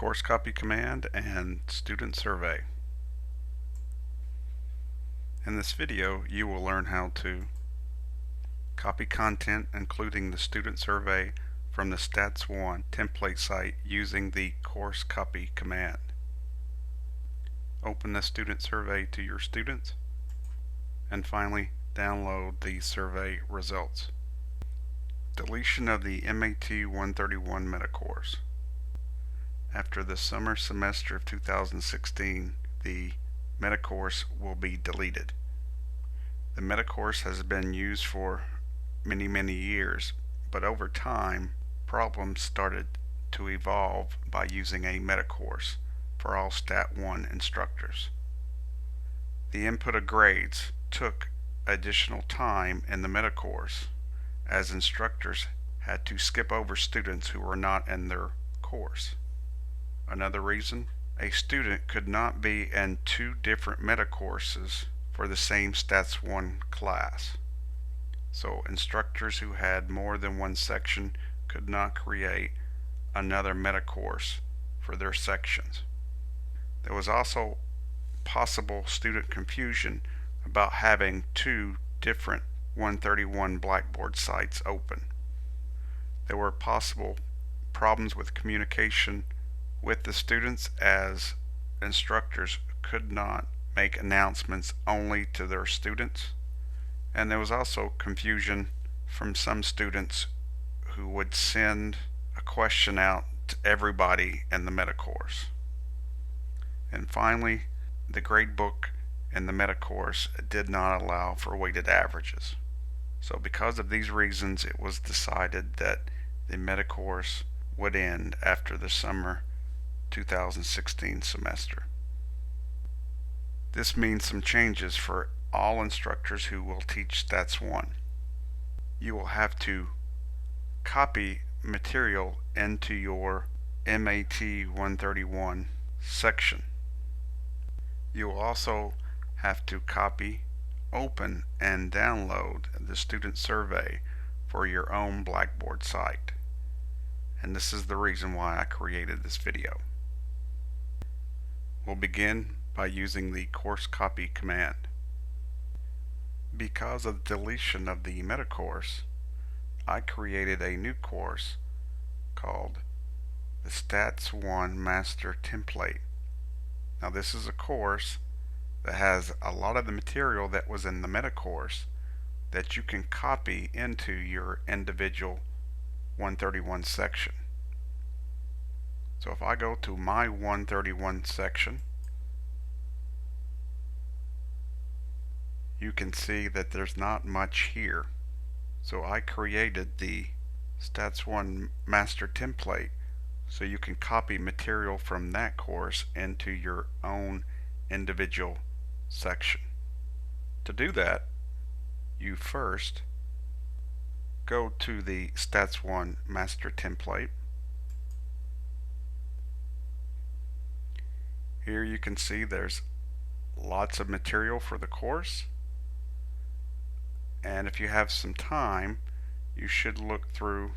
course copy command and student survey. In this video, you will learn how to copy content including the student survey from the Stats1 template site using the course copy command. Open the student survey to your students, and finally download the survey results. Deletion of the MAT 131 meta course. After the summer semester of 2016, the meta course will be deleted. The meta course has been used for many years, but over time problems started to evolve by using a meta course for all Stat 1 instructors. The input of grades took additional time in the meta course, as instructors had to skip over students who were not in their course. Another reason, a student could not be in two different meta courses for the same Stats 1 class. So instructors who had more than one section could not create another meta course for their sections. There was also possible student confusion about having two different 131 Blackboard sites open. There were possible problems with communication with the students, as instructors could not make announcements only to their students, and there was also confusion from some students who would send a question out to everybody in the meta course. And finally, the gradebook in the meta course did not allow for weighted averages. So because of these reasons, it was decided that the meta course would end after the summer 2016 semester. This means some changes for all instructors who will teach Stats 1. You will have to copy material into your MAT 131 section. You will also have to copy, open, and download the student survey for your own Blackboard site. And this is the reason why I created this video. We'll begin by using the course copy command. Because of the deletion of the meta course, I created a new course called the Stats 1 Master Template. Now this is a course that has a lot of the material that was in the meta course that you can copy into your individual 131 section. So if I go to my 131 section, you can see that there's not much here. So I created the Stats 1 Master Template so you can copy material from that course into your own individual section. To do that, you first go to the Stats 1 Master Template. Here you can see there's lots of material for the course, and if you have some time, you should look through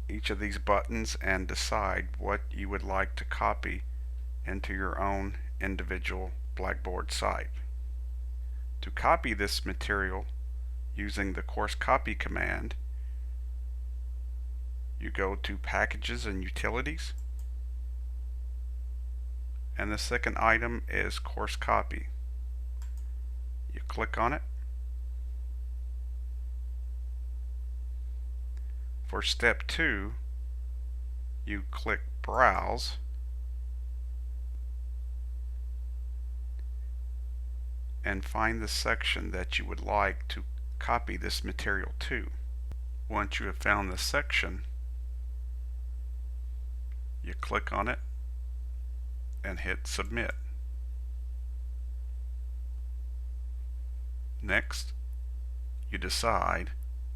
each of these buttons and decide what you would like to copy into your own individual Blackboard site. To copy this material using the course copy command, you go to Packages and Utilities, and the second item is Course Copy. You click on it. For step 2, you click Browse, and find the section that you would like to copy this material to. Once you have found the section, you click on it and hit Submit. Next, you decide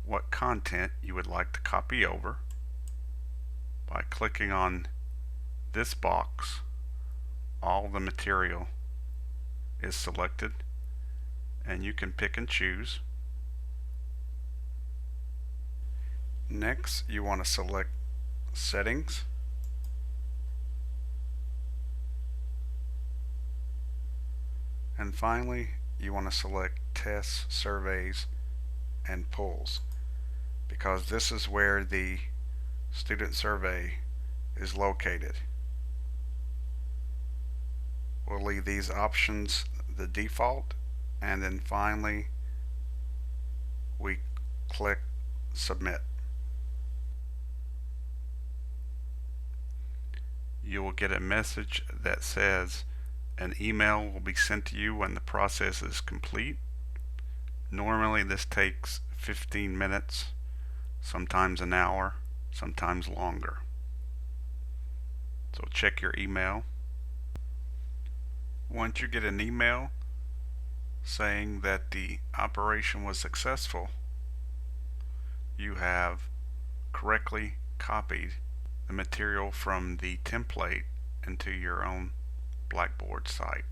what content you would like to copy over. By clicking on this box, all the material is selected, and you can pick and choose. Next, you want to select Settings, And finally, you want to select tests, surveys, and polls, because this is where the student survey is located. We'll leave these options the default, and then finally we click submit. You will get a message that says an email will be sent to you when the process is complete. Normally this takes 15 minutes, sometimes an hour, sometimes longer. So check your email. Once you get an email saying that the operation was successful, you have correctly copied the material from the template into your own Blackboard site.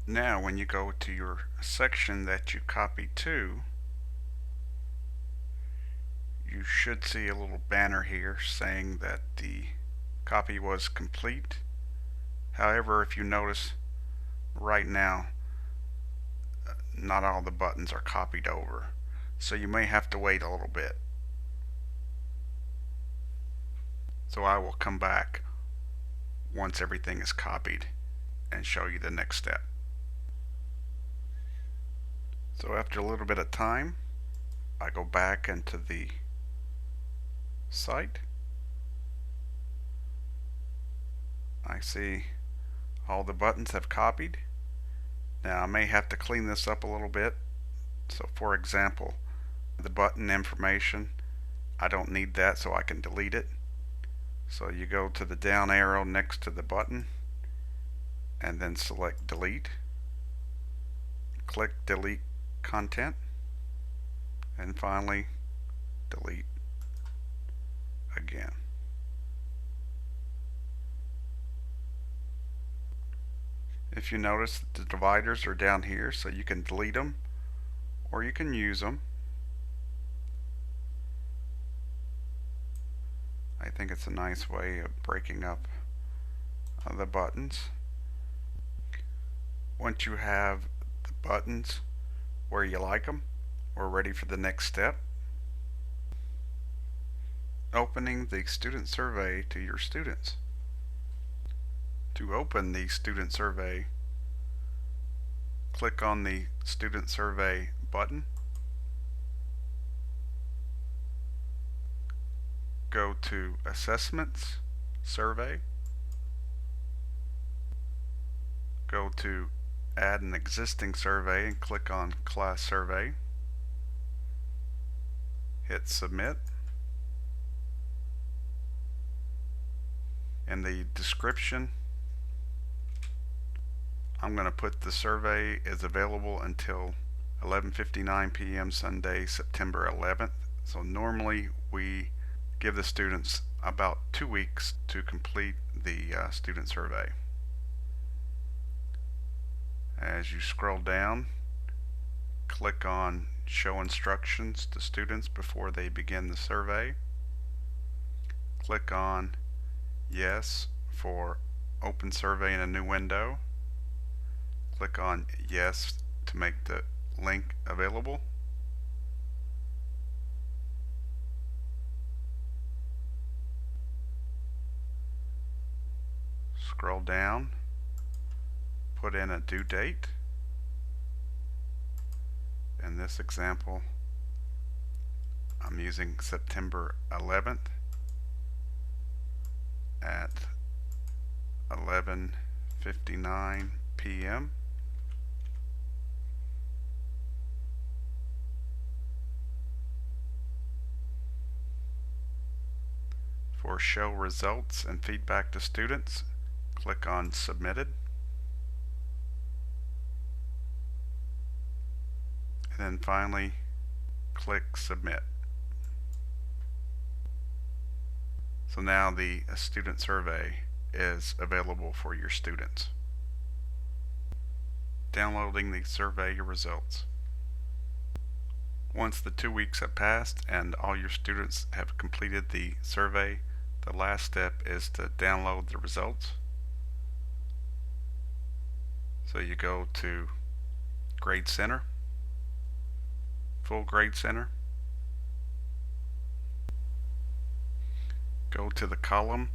Now when you go to your section that you copied to, you should see a little banner here saying that the copy was complete. However, if you notice right now, not all the buttons are copied over, so you may have to wait a little bit. So I will come back once everything is copied and show you the next step. So after a little bit of time, I go back into the site. I see all the buttons have copied. Now I may have to clean this up a little bit. So for example, the button information, I don't need that, so I can delete it. So you go to the down arrow next to the button and then select delete. Click delete content and finally delete again. If you notice, the dividers are down here, so you can delete them or you can use them. I think it's a nice way of breaking up the buttons. Once you have the buttons where you like them, we're ready for the next step. Opening the student survey to your students. To open the student survey, click on the student survey button. Go to Assessments, Survey. Go to Add an existing survey and click on Class Survey. Hit Submit. In the description, I'm going to put the survey is available until 11:59 p.m. Sunday, September 11th. So normally we give the students about 2 weeks to complete the student survey. As you scroll down, click on Show Instructions to Students before they begin the survey. Click on Yes for Open Survey in a new window. Click on Yes to make the link available. Scroll down, put in a due date. In this example, I'm using September 11th at 11:59 p.m. For show results and feedback to students, click on Submitted. And then finally, click Submit. So now the student survey is available for your students. Downloading the survey results. Once the 2 weeks have passed and all your students have completed the survey, the last step is to download the results. So you go to Grade Center, Full Grade Center. Go to the column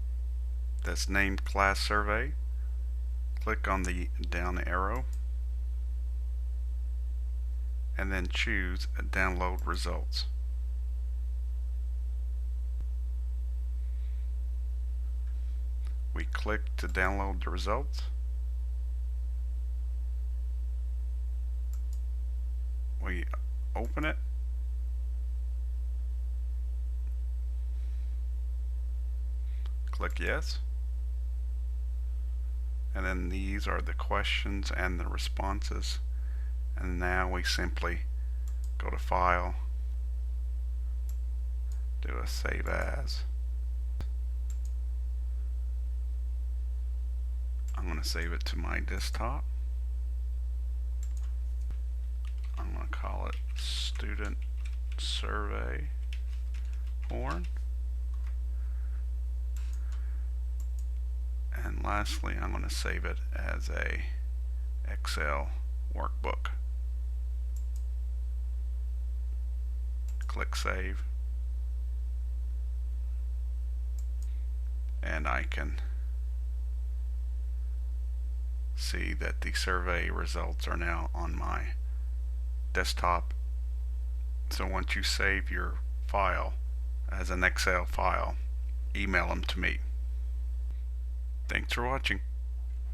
that's named Class Survey. Click on the down arrow and then choose Download Results. We click to download the results. We open it. Click yes. And then these are the questions and the responses. And now we simply go to File, do a Save As. I'm going to save it to my desktop. I'm going to call it Student Survey Horn. And lastly, I'm going to save it as a Excel workbook. Click Save. And I can see that the survey results are now on my desktop. So once you save your file as an Excel file, email them to me. Thanks for watching.